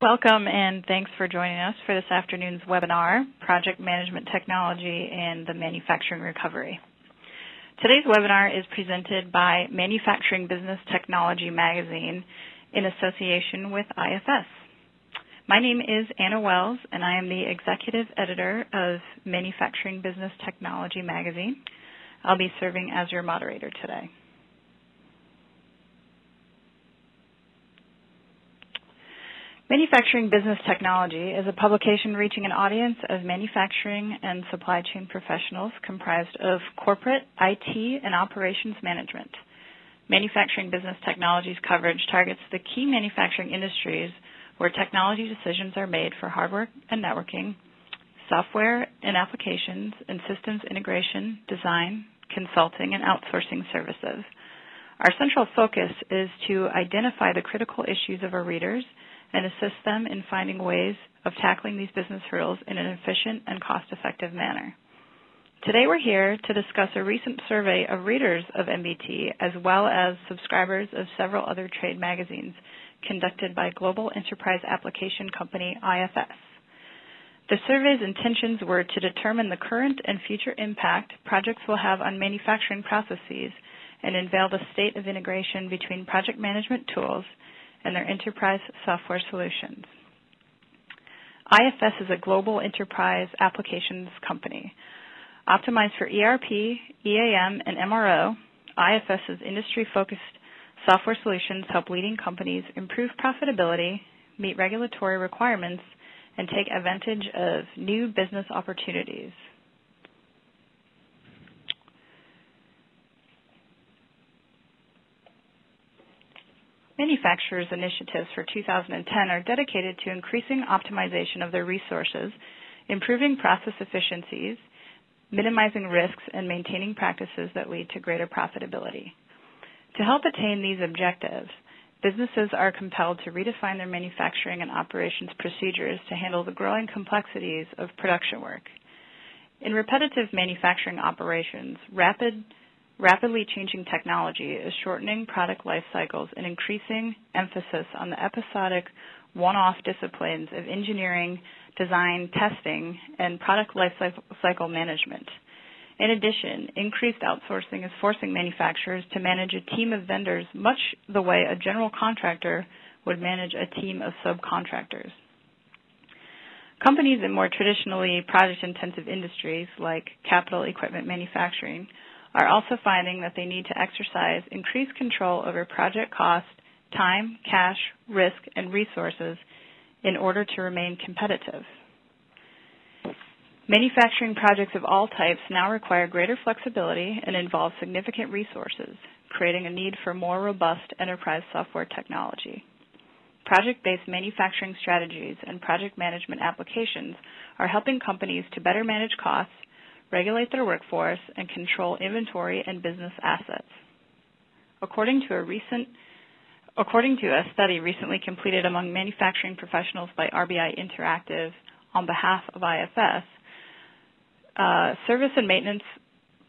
Welcome and thanks for joining us for this afternoon's webinar, Project Management Technology and the Manufacturing Recovery. Today's webinar is presented by Manufacturing Business Technology magazine in association with IFS. My name is Anna Wells and I am the executive editor of Manufacturing Business Technology magazine. I'll be serving as your moderator today. Manufacturing Business Technology is a publication reaching an audience of manufacturing and supply chain professionals comprised of corporate, IT, and operations management. Manufacturing Business Technology's coverage targets the key manufacturing industries where technology decisions are made for hardware and networking, software and applications, and systems integration, design, consulting, and outsourcing services. Our central focus is to identify the critical issues of our readers and assist them in finding ways of tackling these business hurdles in an efficient and cost-effective manner. Today we're here to discuss a recent survey of readers of MBT as well as subscribers of several other trade magazines conducted by global enterprise application company IFS. The survey's intentions were to determine the current and future impact projects will have on manufacturing processes and unveil the state of integration between project management tools and their enterprise software solutions. IFS is a global enterprise applications company. Optimized for ERP, EAM, and MRO, IFS's industry-focused software solutions help leading companies improve profitability, meet regulatory requirements, and take advantage of new business opportunities. Manufacturers' initiatives for 2010 are dedicated to increasing optimization of their resources, improving process efficiencies, minimizing risks, and maintaining practices that lead to greater profitability. To help attain these objectives, businesses are compelled to redefine their manufacturing and operations procedures to handle the growing complexities of production work. In repetitive manufacturing operations, rapidly changing technology is shortening product life cycles and increasing emphasis on the episodic, one-off disciplines of engineering, design, testing, and product life cycle management. In addition, increased outsourcing is forcing manufacturers to manage a team of vendors much the way a general contractor would manage a team of subcontractors. Companies in more traditionally project-intensive industries like capital equipment manufacturing are also finding that they need to exercise increased control over project cost, time, cash, risk, and resources in order to remain competitive. Manufacturing projects of all types now require greater flexibility and involve significant resources, creating a need for more robust enterprise software technology. Project-based manufacturing strategies and project management applications are helping companies to better manage costs, regulate their workforce, and control inventory and business assets. According to a study recently completed among manufacturing professionals by RBI Interactive on behalf of IFS, service and maintenance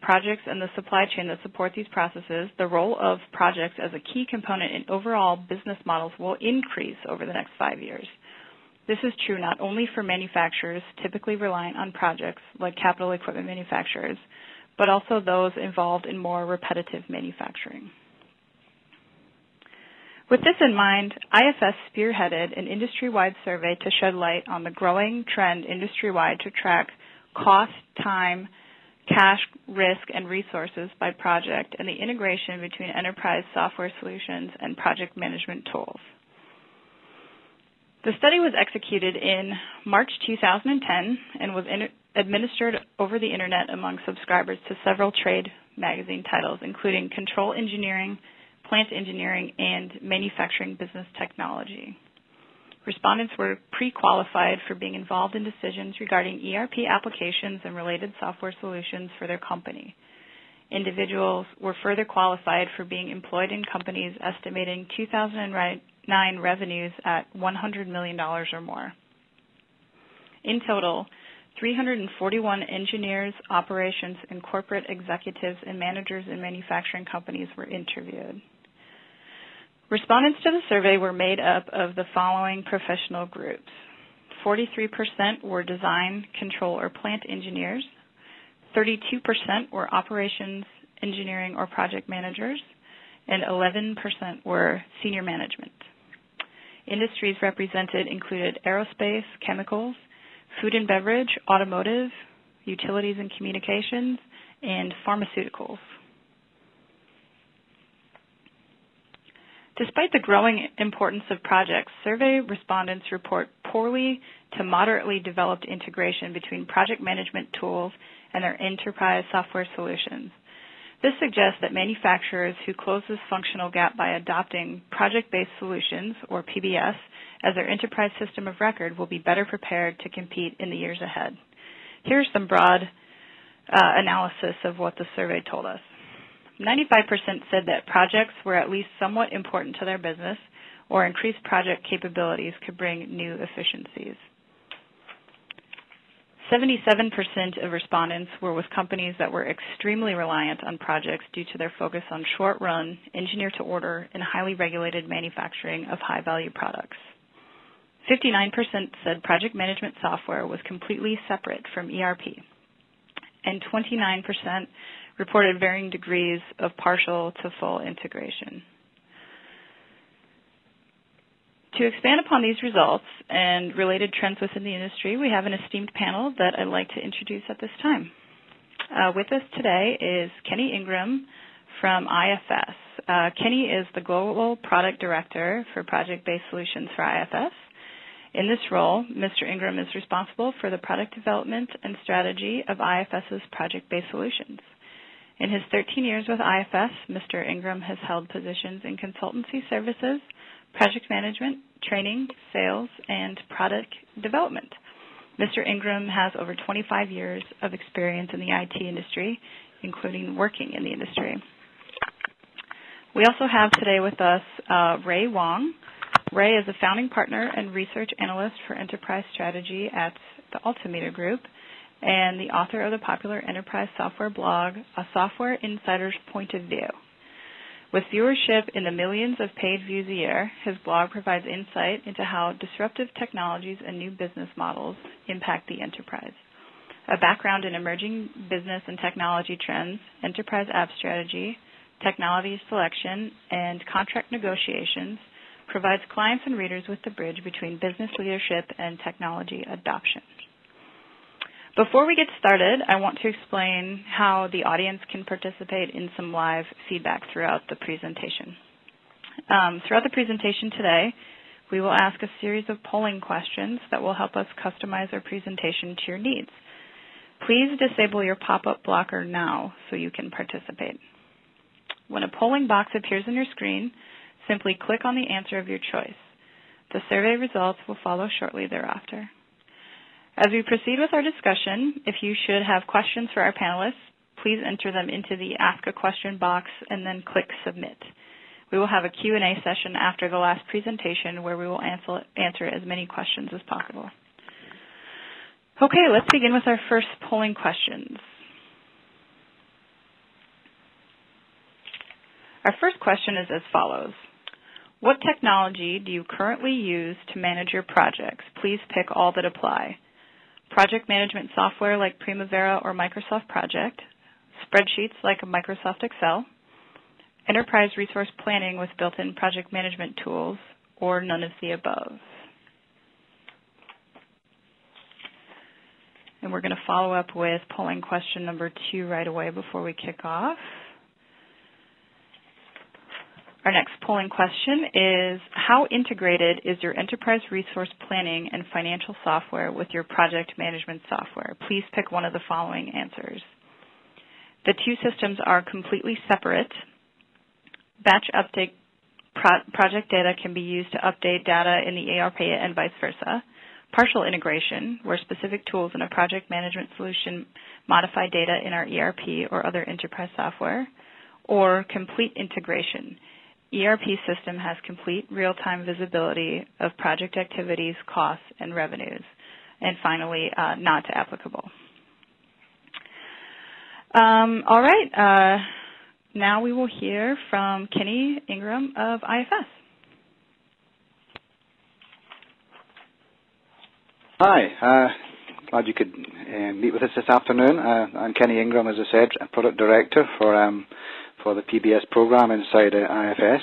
projects and the supply chain that support these processes, the role of projects as a key component in overall business models will increase over the next 5 years. This is true not only for manufacturers typically reliant on projects like capital equipment manufacturers, but also those involved in more repetitive manufacturing. With this in mind, IFS spearheaded an industry-wide survey to shed light on the growing trend industry-wide to track cost, time, cash, risk, and resources by project and the integration between enterprise software solutions and project management tools. The study was executed in March 2010 and was administered over the Internet among subscribers to several trade magazine titles, including Control Engineering, Plant Engineering, and Manufacturing Business Technology. Respondents were pre-qualified for being involved in decisions regarding ERP applications and related software solutions for their company. Individuals were further qualified for being employed in companies estimating 2009 revenues at $100 million or more. In total, 341 engineers, operations, and corporate executives and managers in manufacturing companies were interviewed. Respondents to the survey were made up of the following professional groups. 43% were design, control, or plant engineers. 32% were operations, engineering, or project managers. And 11% were senior management. Industries represented included aerospace, chemicals, food and beverage, automotive, utilities and communications, and pharmaceuticals. Despite the growing importance of projects, survey respondents report poorly to moderately developed integration between project management tools and their enterprise software solutions. This suggests that manufacturers who close this functional gap by adopting project-based solutions, or PBS, as their enterprise system of record will be better prepared to compete in the years ahead. Here's some broad analysis of what the survey told us. 95% said that projects were at least somewhat important to their business, or increased project capabilities could bring new efficiencies. 77% of respondents were with companies that were extremely reliant on projects due to their focus on short-run, engineer-to-order, and highly regulated manufacturing of high-value products. 59% said project management software was completely separate from ERP, and 29% reported varying degrees of partial to full integration. To expand upon these results and related trends within the industry, we have an esteemed panel that I'd like to introduce at this time. With us today is Kenny Ingram from IFS. Kenny is the Global Product Director for Project-Based Solutions for IFS. In this role, Mr. Ingram is responsible for the product development and strategy of IFS's project-based solutions. In his 13 years with IFS, Mr. Ingram has held positions in consultancy services, project management, training, sales, and product development. Mr. Ingram has over 25 years of experience in the IT industry, including working in the industry. We also have today with us Ray Wong. Ray is a founding partner and research analyst for enterprise strategy at the Altimeter Group and the author of the popular enterprise software blog, A Software Insider's Point of View. With viewership in the millions of paid views a year, his blog provides insight into how disruptive technologies and new business models impact the enterprise. A background in emerging business and technology trends, enterprise app strategy, technology selection, and contract negotiations provides clients and readers with the bridge between business leadership and technology adoption. Before we get started, I want to explain how the audience can participate in some live feedback throughout the presentation. Throughout the presentation today, we will ask a series of polling questions that will help us customize our presentation to your needs. Please disable your pop-up blocker now so you can participate. When a polling box appears on your screen, simply click on the answer of your choice. The survey results will follow shortly thereafter. As we proceed with our discussion, if you should have questions for our panelists, please enter them into the Ask a Question box and then click Submit. We will have a Q&A session after the last presentation where we will answer as many questions as possible. Okay, let's begin with our first polling questions. Our first question is as follows. What technology do you currently use to manage your projects? Please pick all that apply. Project management software like Primavera or Microsoft Project, spreadsheets like Microsoft Excel, enterprise resource planning with built-in project management tools, or none of the above. And we're going to follow up with polling question number 2 right away before we kick off. Our next polling question is, how integrated is your enterprise resource planning and financial software with your project management software? Please pick one of the following answers. The two systems are completely separate. Batch update project data can be used to update data in the ERP and vice versa. Partial integration, where specific tools in a project management solution modify data in our ERP or other enterprise software. Or complete integration. ERP system has complete real-time visibility of project activities, costs, and revenues. And finally, not applicable. All right. Now we will hear from Kenny Ingram of IFS. Hi, glad you could meet with us this afternoon. I'm Kenny Ingram, as I said, a Product Director for the PBS program inside IFS.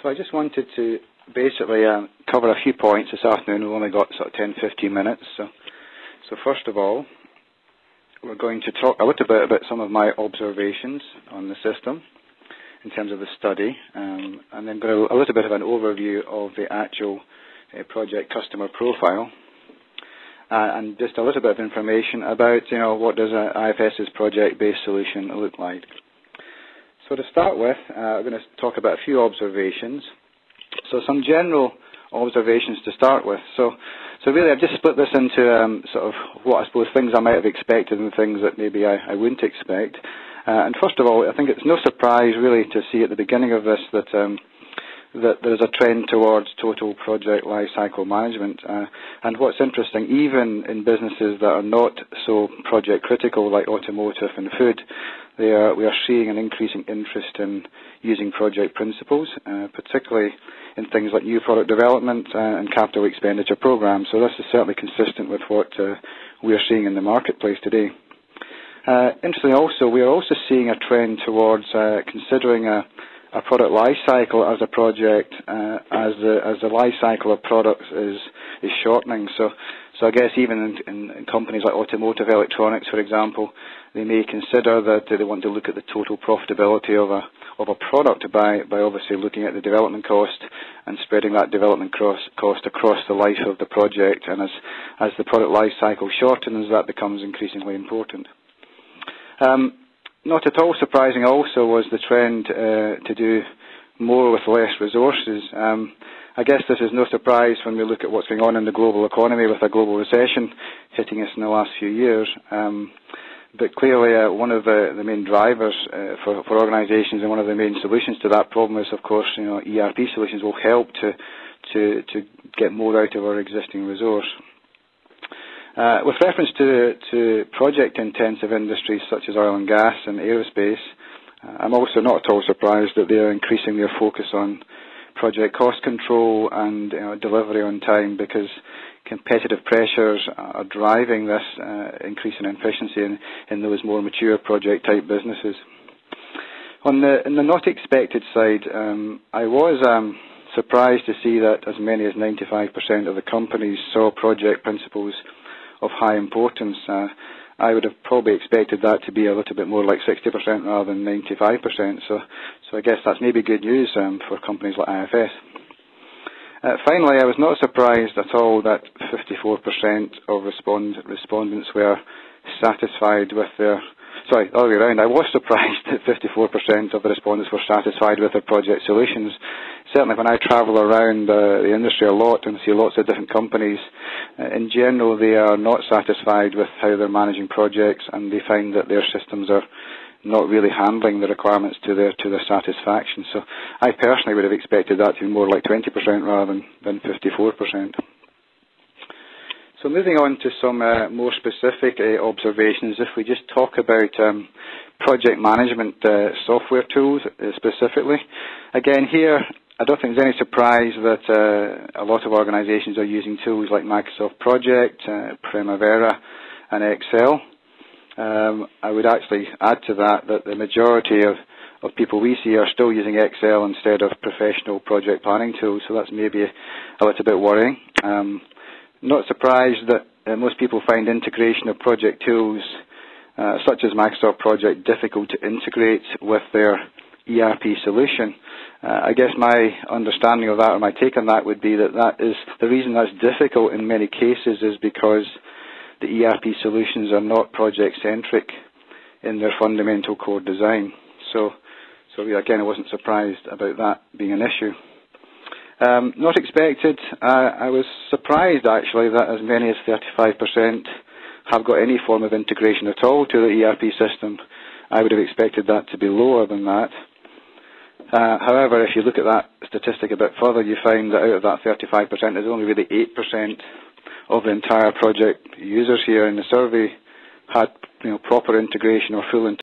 So I just wanted to basically cover a few points this afternoon. We've only got sort of 10-15 minutes. So first of all, we're going to talk a little bit about some of my observations on the system in terms of the study, and then go a little bit of an overview of the actual project customer profile, and just a little bit of information about, what does IFS's project-based solution look like. So to start with, I'm going to talk about a few observations. So some general observations to start with. So really I've just split this into sort of what I suppose things I might have expected and things that maybe I wouldn't expect. And first of all, I think it's no surprise really to see at the beginning of this that there's a trend towards total project lifecycle management. And what's interesting, even in businesses that are not so project critical like automotive and food, we are seeing an increasing interest in using project principles, particularly in things like new product development and capital expenditure programs. So this is certainly consistent with what we are seeing in the marketplace today. Interestingly also, we are also seeing a trend towards considering a product life cycle as a project as the life cycle of products is shortening. So I guess even in companies like automotive electronics, for example, they may consider that they want to look at the total profitability of a product by obviously looking at the development cost and spreading that development cost across the life of the project. And as the product life cycle shortens, that becomes increasingly important. Not at all surprising also was the trend to do more with less resources. I guess this is no surprise when we look at what's going on in the global economy with a global recession hitting us in the last few years. But clearly one of the main drivers for organizations and one of the main solutions to that problem is, of course, ERP solutions will help to get more out of our existing resource. With reference to project-intensive industries such as oil and gas and aerospace, I'm also not at all surprised that they are increasing their focus on project cost control and delivery on time, because competitive pressures are driving this increase in efficiency in those more mature project-type businesses. In the not expected side, I was surprised to see that as many as 95% of the companies saw project principles of high importance. I would have probably expected that to be a little bit more like 60% rather than 95%. So I guess that's maybe good news for companies like IFS. Finally, I was not surprised at all that 54% of respondents were satisfied with their... Sorry, all the way around. I was surprised that 54% of the respondents were satisfied with their project solutions. Certainly when I travel around the industry a lot and see lots of different companies, in general they are not satisfied with how they're managing projects, and they find that their systems are not really handling the requirements to their satisfaction. So I personally would have expected that to be more like 20% rather than 54%. So moving on to some more specific observations, if we just talk about project management software tools specifically. Again, here I don't think there's any surprise that a lot of organizations are using tools like Microsoft Project, Primavera and Excel. I would actually add to that the majority of people we see are still using Excel instead of professional project planning tools, so that's maybe a little bit worrying. Not surprised that most people find integration of project tools such as Microsoft Project difficult to integrate with their ERP solution. I guess my understanding of that, or my take on that, would be that is the reason that's difficult in many cases is because the ERP solutions are not project-centric in their fundamental core design. So again, I wasn't surprised about that being an issue. Not expected. I was surprised actually that as many as 35% have got any form of integration at all to the ERP system. I would have expected that to be lower than that. However, if you look at that statistic a bit further, you find that out of that 35%, there's only really 8% of the entire project users here in the survey had proper integration or full integration